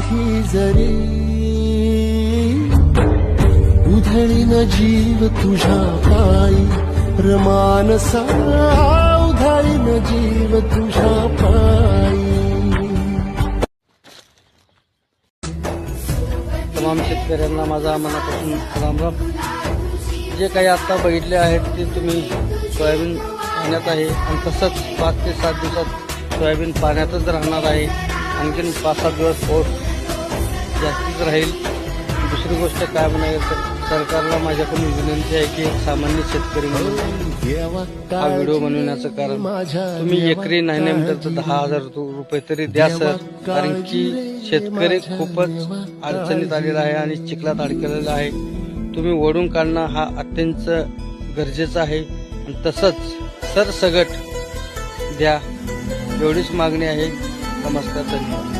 ही जरी उधळीन जीव तुझ्या पायी रमानसा उधळीन जीव तुझ्या पायी। तमाम शेतकऱ्यांना माझा मनापासून रामराम। जे काही आता बघितले आहेत ते तुम्ही सोयाबीन पाण्यात आहे आणि तसंच 5 ते 7 दिवसात सोयाबीन पाण्यातच राहणार आहे। आणखीन 5-7 दिवस पाऊस जास्तीच राहील। दुसरी गोष्ट काय म्हणायचं तर सरकारला माझ्याकडून विनंती आहे की एक सामान्य शेतकरी म्हणून हा व्हिडिओ बनवण्याचं कारण तुम्ही एकरी नाही म्हटलं तर 10,000 रुपये तरी द्या सर, कारण की शेतकरी खूपच अडचणीत आलेला आहे आणि चिखलात अडकलेला आहे। तुम्ही ओढून काढणं हा अत्यंत गरजेचं आहे आणि तसंच सरसगट द्या एवढीच मागणी आहे। नमस्कार, धन्यवाद।